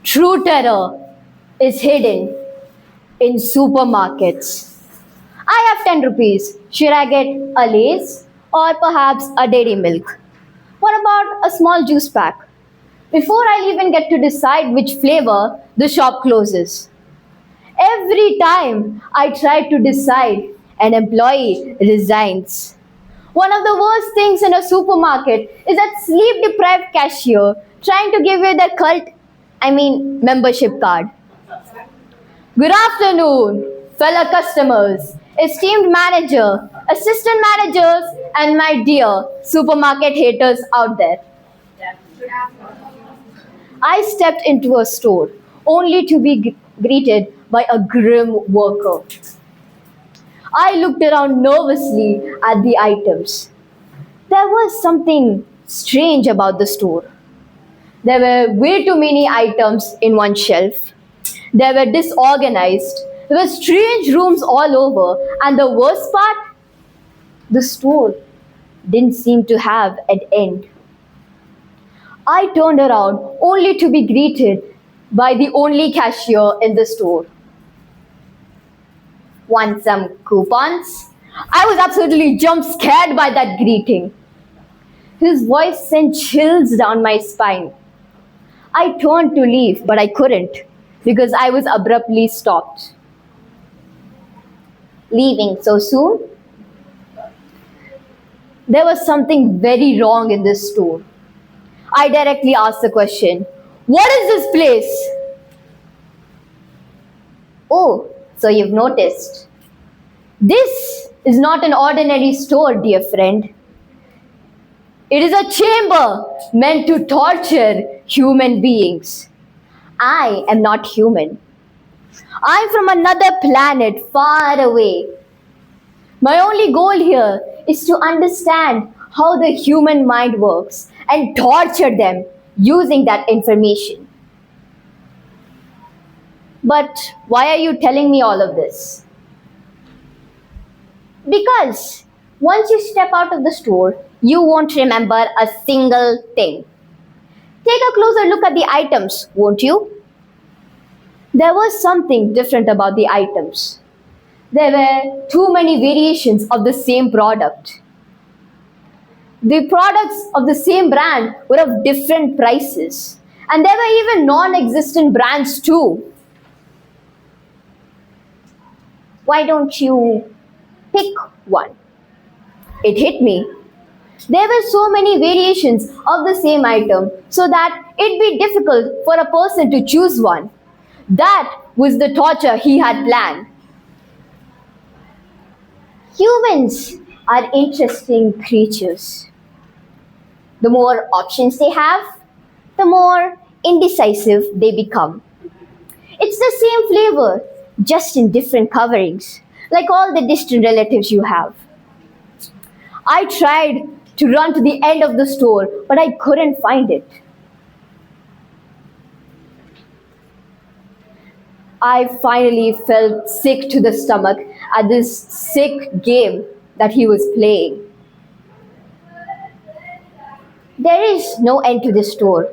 True terror is hidden in supermarkets. I have 10 rupees. Should I get a Lays or perhaps a dairy milk? What about a small juice pack? Before I even get to decide which flavor, the shop closes. Every time I try to decide, an employee resigns. One of the worst things in a supermarket is that sleep deprived cashier trying to give you their membership card. Good afternoon, fellow customers, esteemed manager, assistant managers, and my dear supermarket haters out there. I stepped into a store only to be greeted by a grim worker. I looked around nervously at the items. There was something strange about the store. There were way too many items in one shelf. They were disorganized. There were strange rooms all over, and the worst part, the store didn't seem to have an end. I turned around only to be greeted by the only cashier in the store. Want some coupons? I was absolutely jump scared by that greeting. His voice sent chills down my spine. I turned to leave, but I couldn't because I was abruptly stopped. Leaving so soon? There was something very wrong in this store. I directly asked the question, "What is this place?" Oh, so you've noticed. This is not an ordinary store, dear friend. It is a chamber meant to torture human beings. I am not human. I'm from another planet far away. My only goal here is to understand how the human mind works and torture them using that information. But why are you telling me all of this? Because once you step out of the store, you won't remember a single thing. Take a closer look at the items, won't you? There was something different about the items. There were too many variations of the same product. The products of the same brand were of different prices. And there were even non existent brands too. Why don't you pick one? It hit me. There were so many variations of the same item so that it'd be difficult for a person to choose one. That was the torture he had planned. Humans are interesting creatures. The more options they have, the more indecisive they become. It's the same flavor, just in different coverings, like all the distant relatives you have. I tried to run to the end of the store, but I couldn't find it. I finally felt sick to the stomach at this sick game that he was playing. There is no end to this store.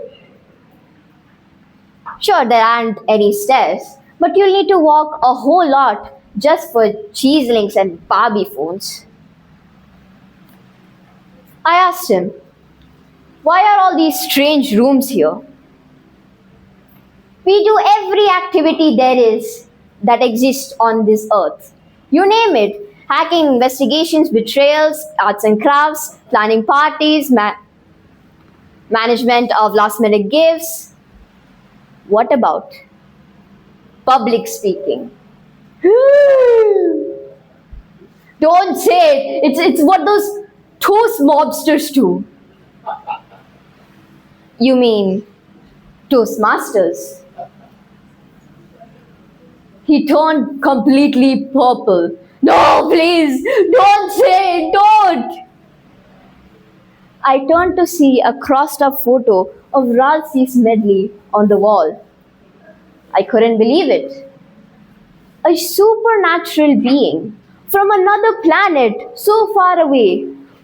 Sure, there aren't any stairs, but you'll need to walk a whole lot just for cheeselings and Barbie phones. I asked him, "Why are all these strange rooms here?" "We do every activity there is that exists on this earth. You name it: hacking, investigations, betrayals, arts and crafts, planning parties, management of last minute gifts." "What about public speaking?" Don't say it. It's what those toast mobsters do. You mean Toastmasters? He turned completely purple. "No, please, don't say it, don't!" I turned to see a crossed up photo of Ralsei's medley on the wall. I couldn't believe it. A supernatural being from another planet so far away,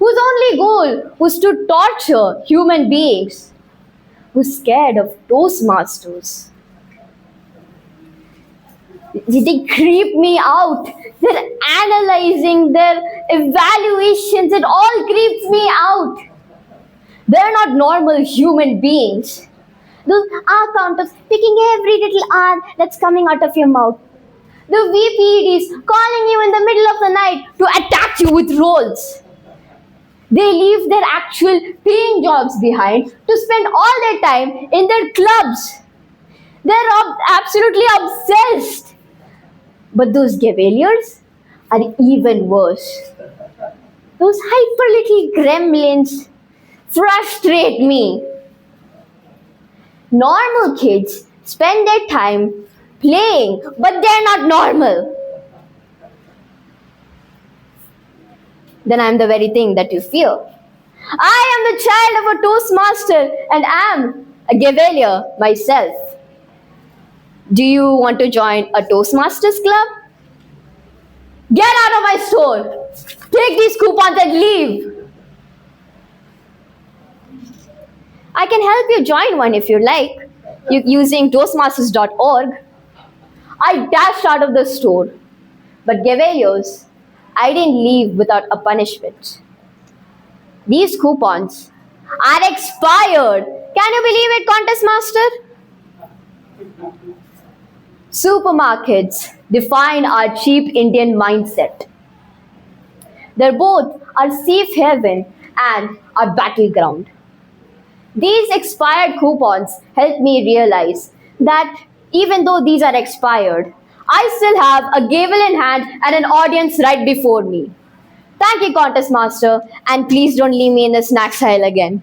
whose only goal was to torture human beings. was scared of Toastmasters. They creep me out. Their analyzing, their evaluations, it all creeps me out. They're not normal human beings. Those R counters picking every little R that's coming out of your mouth. The VPDs calling you in the middle of the night to attack you with rolls. They leave their actual paying jobs behind to spend all their time in their clubs. They're absolutely obsessed. But those Gavaliers are even worse. Those hyper little gremlins frustrate me. Normal kids spend their time playing, but they're not normal. Then I'm the very thing that you fear. I am the child of a Toastmaster and am a Gavalier myself. Do you want to join a Toastmasters club? Get out of my store! Take these coupons and leave! I can help you join one if you like, using Toastmasters.org. I dashed out of the store, but Gavaliers, I didn't leave without a punishment. These coupons are expired. Can you believe it, Contest Master? Supermarkets define our cheap Indian mindset. They're both our safe haven and our battleground. These expired coupons help me realize that even though these are expired, I still have a gavel in hand and an audience right before me. Thank you, Contest Master, and please don't leave me in the snacks aisle again.